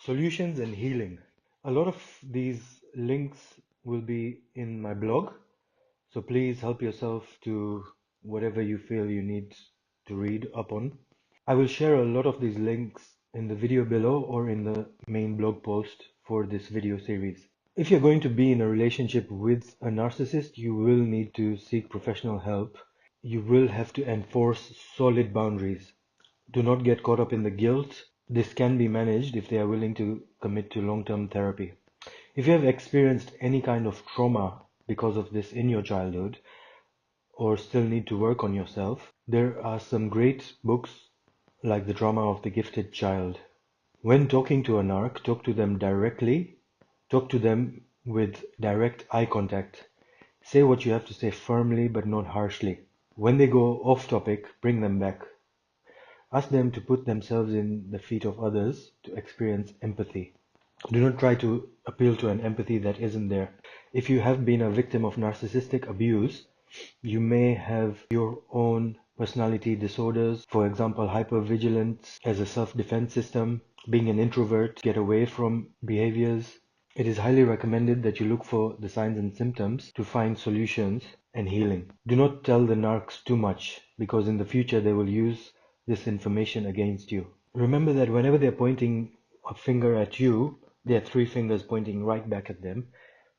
Solutions and healing. A lot of these links will be in my blog, so please help yourself to whatever you feel you need to read up on. I will share a lot of these links in the video below or in the main blog post for this video series. If you're going to be in a relationship with a narcissist, you will need to seek professional help. You will have to enforce solid boundaries. Do not get caught up in the guilt. This can be managed if they are willing to commit to long-term therapy. If you have experienced any kind of trauma because of this in your childhood, or still need to work on yourself, there are some great books like The Trauma of the Gifted Child. When talking to a narc, talk to them directly, talk to them with direct eye contact. Say what you have to say firmly but not harshly. When they go off topic, bring them back. Ask them to put themselves in the feet of others to experience empathy. Do not try to appeal to an empathy that isn't there. If you have been a victim of narcissistic abuse, you may have your own personality disorders, for example, hypervigilance as a self-defense system, being an introvert, get away from behaviors. It is highly recommended that you look for the signs and symptoms to find solutions and healing. Do not tell the narcs too much, because in the future they will use this information against you. Remember that whenever they're pointing a finger at you, there are three fingers pointing right back at them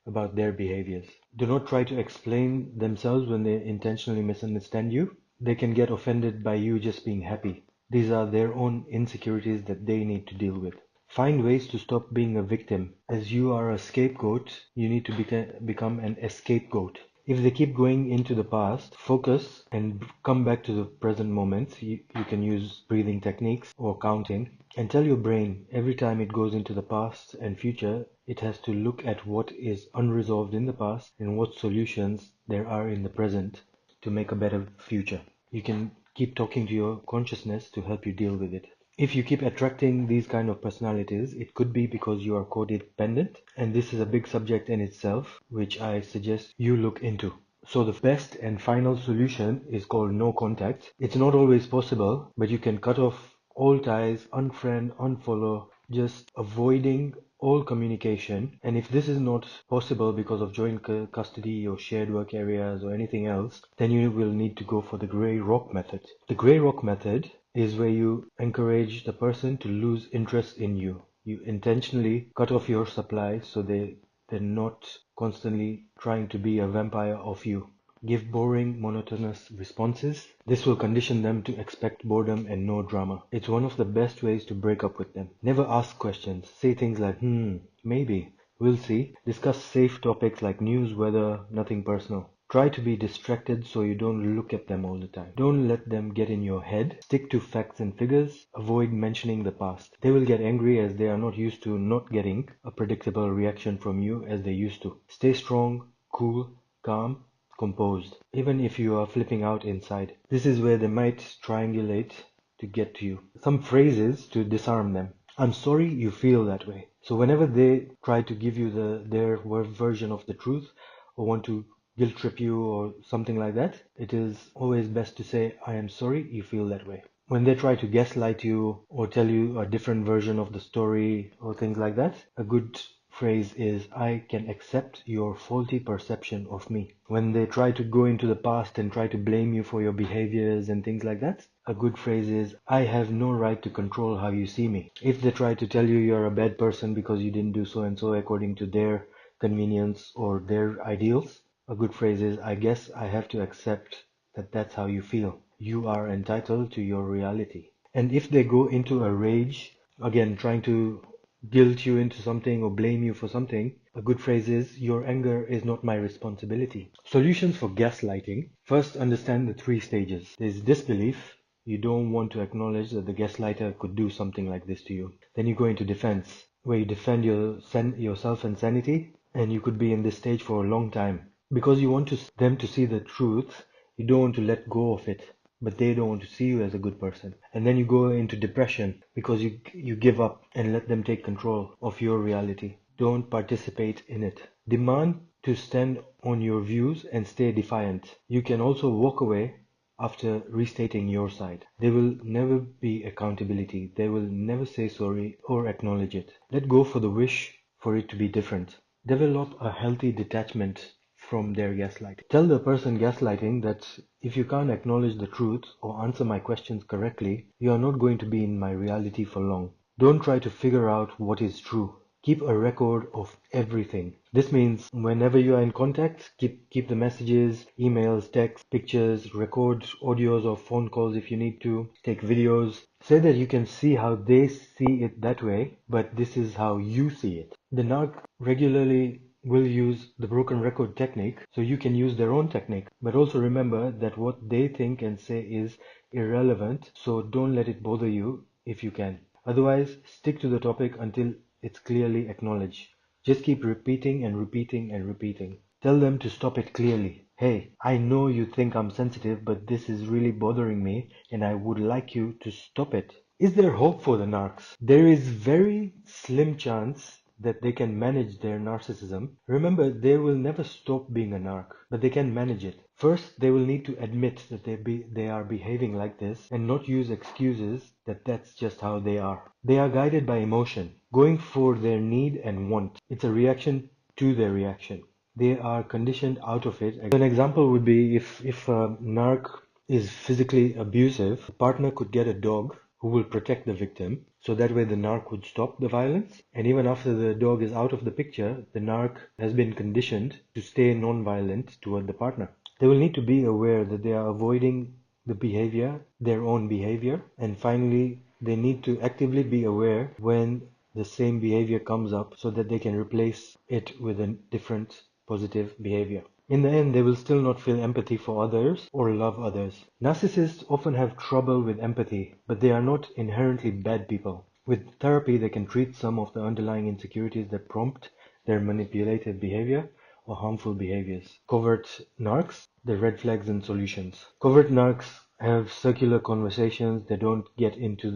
about their behaviors. Do not try to explain themselves when they intentionally misunderstand you. They can get offended by you just being happy. These are their own insecurities that they need to deal with. Find ways to stop being a victim. As you are a scapegoat, you need to become an escapegoat. If they keep going into the past, focus and come back to the present moment. You can use breathing techniques or counting, and tell your brain every time it goes into the past and future, it has to look at what is unresolved in the past and what solutions there are in the present to make a better future. You can keep talking to your consciousness to help you deal with it. If you keep attracting these kind of personalities, it could be because you are codependent, and this is a big subject in itself, which I suggest you look into. So the best and final solution is called no contact. It's not always possible, but you can cut off all ties, unfriend, unfollow, just avoiding all communication. And if this is not possible because of joint custody or shared work areas or anything else, then you will need to go for the grey rock method. The grey rock method is where you encourage the person to lose interest in you. You intentionally cut off your supply so they're not constantly trying to be a vampire of you. Give boring, monotonous responses. This will condition them to expect boredom and no drama. It's one of the best ways to break up with them. Never ask questions. Say things like, maybe, we'll see. Discuss safe topics like news, weather, nothing personal. Try to be distracted so you don't look at them all the time. Don't let them get in your head. Stick to facts and figures. Avoid mentioning the past. They will get angry as they are not used to not getting a predictable reaction from you as they used to. Stay strong, cool, calm, composed, even if you are flipping out inside. This is where they might triangulate to get to you. Some phrases to disarm them. I'm sorry you feel that way. So whenever they try to give you their version of the truth or want to guilt trip you or something like that, it is always best to say, I am sorry you feel that way. When they try to gaslight you or tell you a different version of the story or things like that, a good phrase is, I can accept your faulty perception of me. When they try to go into the past and try to blame you for your behaviors and things like that, a good phrase is, I have no right to control how you see me. If they try to tell you you're a bad person because you didn't do so and so according to their convenience or their ideals, a good phrase is, I guess I have to accept that that's how you feel. You are entitled to your reality. And if they go into a rage, again, trying to guilt you into something or blame you for something, a good phrase is, your anger is not my responsibility. Solutions for gaslighting. First, understand the three stages. There's disbelief. You don't want to acknowledge that the gaslighter could do something like this to you. Then you go into defense, where you defend yourself and sanity, and you could be in this stage for a long time. Because you want them to see the truth, you don't want to let go of it, but they don't want to see you as a good person. And then you go into depression because you give up and let them take control of your reality. Don't participate in it. Demand to stand on your views and stay defiant. You can also walk away after restating your side. There will never be accountability. They will never say sorry or acknowledge it. Let go for the wish for it to be different. Develop a healthy detachment from their gaslighting. Tell the person gaslighting that if you can't acknowledge the truth or answer my questions correctly, you are not going to be in my reality for long. Don't try to figure out what is true. Keep a record of everything. This means whenever you are in contact, keep the messages, emails, texts, pictures, record audios or phone calls if you need to, take videos. Say that you can see how they see it that way, but this is how you see it. The narc regularly will use the broken record technique, so you can use their own technique. But also remember that what they think and say is irrelevant, so don't let it bother you if you can. Otherwise, stick to the topic until it's clearly acknowledged. Just keep repeating and repeating and repeating. Tell them to stop it clearly. Hey, I know you think I'm sensitive, but this is really bothering me and I would like you to stop it. Is there hope for the narcs? There is very slim chance that they can manage their narcissism. Remember, they will never stop being a narc, but they can manage it. First, they will need to admit that they are behaving like this and not use excuses that that's just how they are. They are guided by emotion, going for their need and want. It's a reaction to their reaction. They are conditioned out of it. An example would be if a narc is physically abusive, the partner could get a dog who will protect the victim, so that way the narc would stop the violence. And even after the dog is out of the picture, the narc has been conditioned to stay non-violent toward the partner. They will need to be aware that they are avoiding the behavior, their own behavior. And finally, they need to actively be aware when the same behavior comes up so that they can replace it with a different positive behavior. In the end, they will still not feel empathy for others or love others. Narcissists often have trouble with empathy, but they are not inherently bad people. With therapy, they can treat some of the underlying insecurities that prompt their manipulative behavior or harmful behaviors. Covert narcs, the red flags and solutions. Covert narcs have circular conversations. They don't get to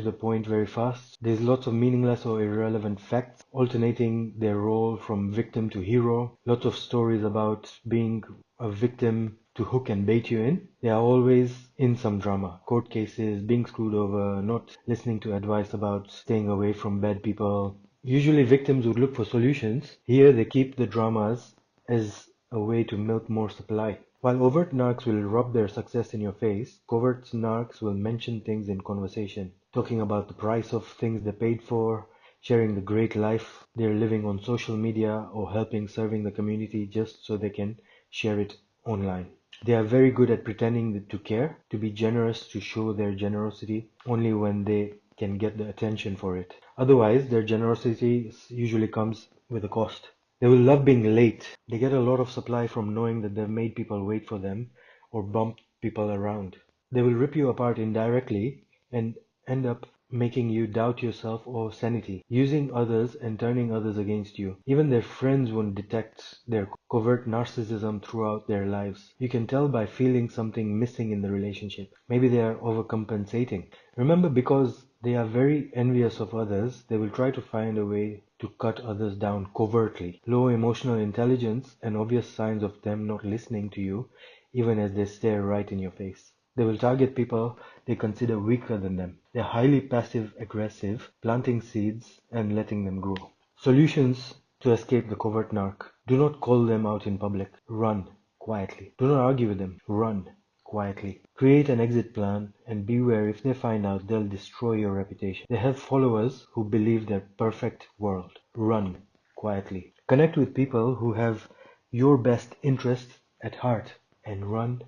the point very fast. There's lots of meaningless or irrelevant facts, alternating their role from victim to hero. Lots of stories about being a victim to hook and bait you in. They are always in some drama. Court cases, being screwed over, not listening to advice about staying away from bad people. Usually victims would look for solutions. Here they keep the dramas as a way to milk more supply. While overt narcs will rub their success in your face, covert narcs will mention things in conversation, talking about the price of things they paid for, sharing the great life they're living on social media, or helping serving the community just so they can share it online. They are very good at pretending to care, to be generous, to show their generosity only when they can get the attention for it. Otherwise, their generosity usually comes with a cost. They will love being late. They get a lot of supply from knowing that they've made people wait for them or bumped people around. They will rip you apart indirectly and end up making you doubt yourself or sanity, using others and turning others against you. Even their friends won't detect their covert narcissism throughout their lives. You can tell by feeling something missing in the relationship. Maybe they are overcompensating. Remember, because they are very envious of others, they will try to find a way to cut others down covertly. Low emotional intelligence and obvious signs of them not listening to you, even as they stare right in your face. They will target people they consider weaker than them. They're highly passive aggressive, planting seeds and letting them grow. Solutions to escape the covert narc. Do not call them out in public. Run quietly. Do not argue with them. Run quietly. Create an exit plan and beware, if they find out, they'll destroy your reputation. They have followers who believe their perfect world. Run quietly. Connect with people who have your best interest at heart and run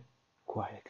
quietly.